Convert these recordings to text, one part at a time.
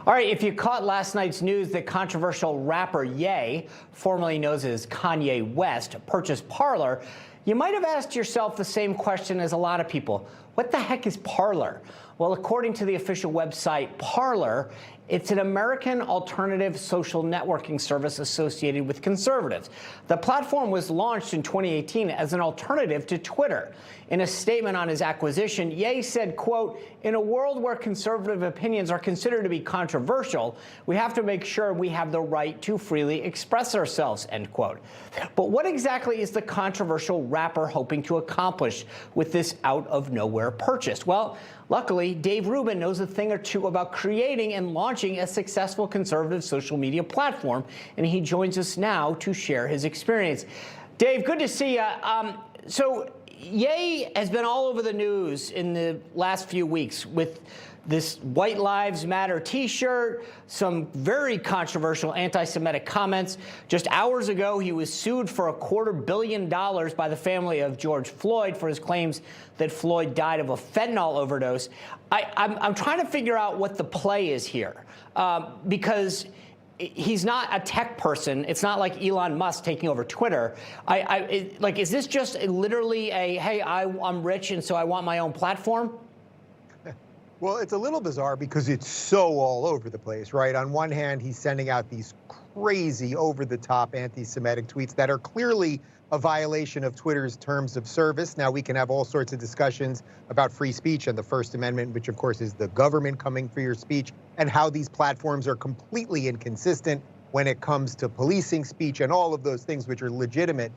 All right, if you caught last night's news that controversial rapper Ye, formerly known as Kanye West, purchased Parler, you might have asked yourself the same question as a lot of people. What the heck is Parler? Well, according to the official website Parler, it's an American alternative social networking service associated with conservatives. The platform was launched in 2018 as an alternative to Twitter. In a statement on his acquisition, Ye said, quote, "In a world where conservative opinions are considered to be controversial, we have to make sure we have the right to freely express ourselves," end quote. But what exactly is the controversial rapper hoping to accomplish with this out-of-nowhere purchase? Well, luckily, Dave Rubin knows a thing or two about creating and launching a successful conservative social media platform, and he joins us now to share his experience. Dave, good to see you. So Ye has been all over the news in the last few weeks with this White Lives Matter T-shirt, some very controversial anti-Semitic comments. Just hours ago, he was sued for $250 million by the family of George Floyd for his claims that Floyd died of a fentanyl overdose. I'm trying to figure out what the play is here, because he's not a tech person. It's not like Elon Musk taking over Twitter. Like, is this just literally a, hey, I'm rich and so I want my own platform? Well, it's a little bizarre because it's so all over the place, right? On one hand, he's sending out these crazy, over-the-top anti-Semitic tweets that are clearly a violation of Twitter's terms of service. Now, we can have all sorts of discussions about free speech and the First Amendment, which, of course, is the government coming for your speech, and how these platforms are completely inconsistent when it comes to policing speech and all of those things which are legitimate.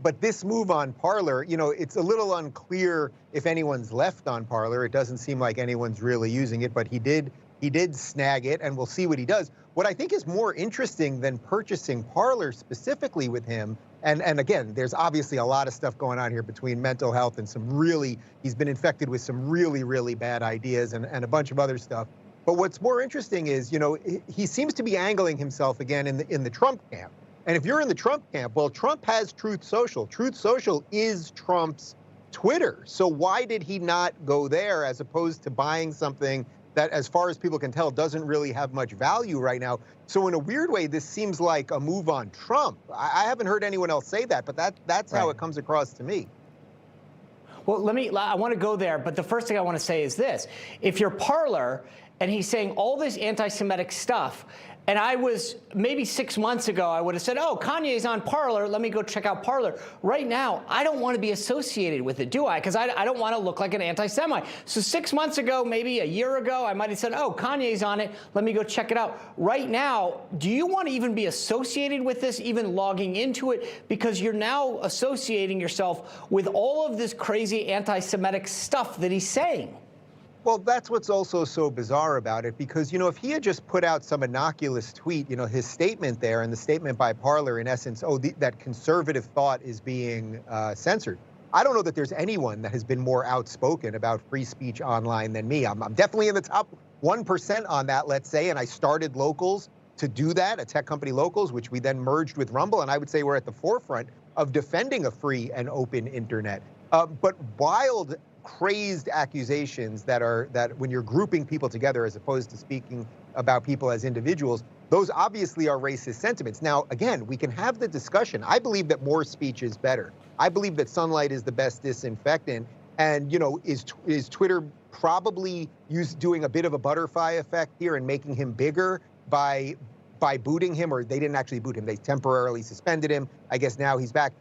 But this move on Parler, you know, it's a little unclear if anyone's left on Parler. It doesn't seem like anyone's really using it, but he did snag it, and we'll see what he does. What I think is more interesting than purchasing Parler specifically with him, and again, there's obviously a lot of stuff going on here between mental health and he's been infected with some really, really bad ideas and a bunch of other stuff. But what's more interesting is, you know, he seems to be angling himself again in the Trump camp. And if you're in the Trump camp, well, Trump has Truth Social. Truth Social is Trump's Twitter. So why did he not go there as opposed to buying something that, as far as people can tell, doesn't really have much value right now? So in a weird way, this seems like a move on Trump. I haven't heard anyone else say that, but that's how it comes across to me. Well, I want to go there, but the first thing I want to say is this. If you're Parler and he's saying all this anti-Semitic stuff, and I was, maybe 6 months ago, I would have said, oh, Kanye's on Parler, let me go check out Parler. Right now, I don't want to be associated with it, do I? Because I don't want to look like an anti-Semite. So 6 months ago, maybe a year ago, I might have said, oh, Kanye's on it, let me go check it out. Right now, do you want to even be associated with this, even logging into it? Because you're now associating yourself with all of this crazy anti-Semitic stuff that he's saying. Well, that's what's also so bizarre about it, because, you know, if he had just put out some innocuous tweet, you know, his statement there and the statement by Parler, in essence, that conservative thought is being censored. I don't know that there's anyone that has been more outspoken about free speech online than me. I'm definitely in the top 1% on that, let's say, and I started Locals to do that, a tech company Locals, which we then merged with Rumble, and I would say we're at the forefront of defending a free and open internet. But wild, crazed accusations that when you're grouping people together as opposed to speaking about people as individuals, those obviously are racist sentiments. Now, again, we can have the discussion. I believe that more speech is better. I believe that sunlight is the best disinfectant. And, you know, is Twitter probably doing a bit of a butterfly effect here and making him bigger by booting him? Or they didn't actually boot him, they temporarily suspended him. I guess now he's back.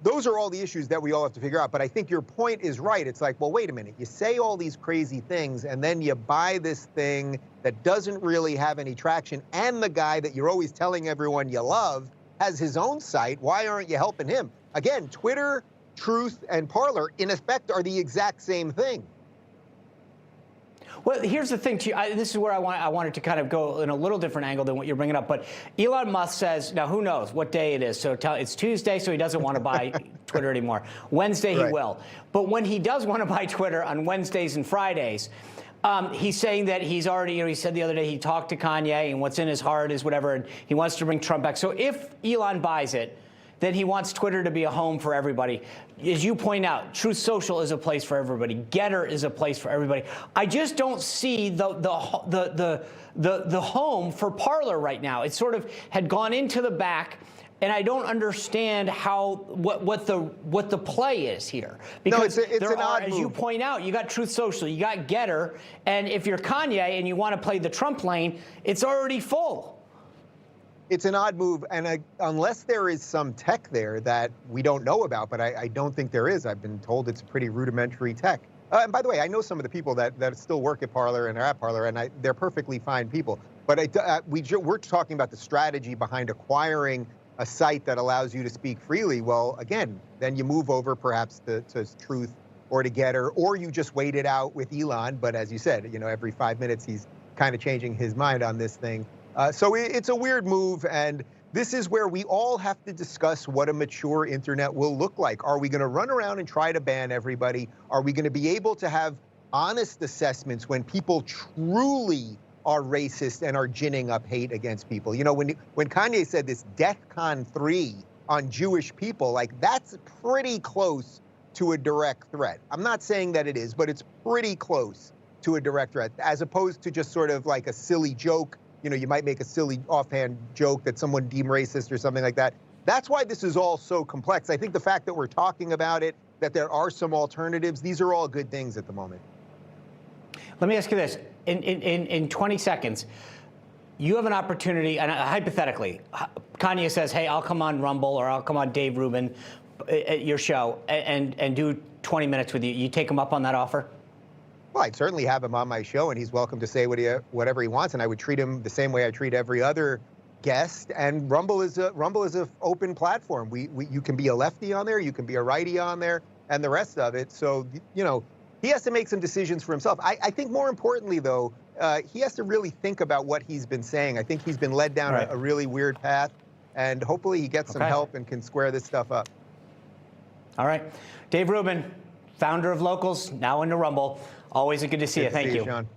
Those are all the issues that we all have to figure out. But I think your point is right. It's like, well, wait a minute. You say all these crazy things, and then you buy this thing that doesn't really have any traction, and the guy that you're always telling everyone you love has his own site. Why aren't you helping him? Again, Twitter, Truth, and Parler, in effect, are the exact same thing. Well, here's the thing, too. This is where I wanted to kind of go in a little different angle than what you're bringing up. But Elon Musk says, now who knows what day it is? So it's Tuesday, so he doesn't want to buy Twitter anymore. Wednesday he will. But when he does want to buy Twitter on Wednesdays and Fridays, he's saying that he's already, you know, he said the other day he talked to Kanye, and what's in his heart is whatever, and he wants to bring Trump back. So if Elon buys it, then he wants Twitter to be a home for everybody. As you point out, Truth Social is a place for everybody. Getter is a place for everybody. I just don't see the home for Parler right now. It sort of had gone into the back. And I don't understand what the play is here, because no, it's there an odd as move. you point out, you got Truth Social, you got Getter, and if you're Kanye and you want to play the Trump lane, it's already full. It's an odd move, and unless there is some tech there that we don't know about, but I don't think there is. I've been told it's pretty rudimentary tech. And by the way, I know some of the people that still work at Parler and are at Parler, and they're perfectly fine people. But we're talking about the strategy behind acquiring a site that allows you to speak freely. Well, again, then you move over perhaps to Truth or to Getter, or you just wait it out with Elon. But as you said, every 5 minutes he's kind of changing his mind on this thing. So it's a weird move, and this is where we all have to discuss what a mature internet will look like. Are we going to run around and try to ban everybody? Are we going to be able to have honest assessments when people truly are racist and are ginning up hate against people? When Kanye said this DEFCON 3 on Jewish people, like, that's pretty close to a direct threat. I'm not saying that it is, but it's pretty close to a direct threat, as opposed to just sort of like a silly joke. You might make a silly offhand joke that someone deemed racist or something like that. That's why this is all so complex. I think the fact that we're talking about it, that there are some alternatives, these are all good things at the moment. Let me ask you this. In 20 seconds, you have an opportunity, and hypothetically, Kanye says, hey, I'll come on Rumble or I'll come on Dave Rubin at your show and do 20 minutes with you. You take him up on that offer? Well, I'd certainly have him on my show, and he's welcome to say whatever he wants, and I would treat him the same way I treat every other guest. And Rumble is an open platform. You can be a lefty on there, you can be a righty on there, and the rest of it. So, he has to make some decisions for himself. I think more importantly, though, he has to really think about what he's been saying. I think he's been led down a really weird path, and hopefully he gets some help and can square this stuff up. All right. Dave Rubin, founder of Locals, now into Rumble. Always good to see you. Thank you. Sean.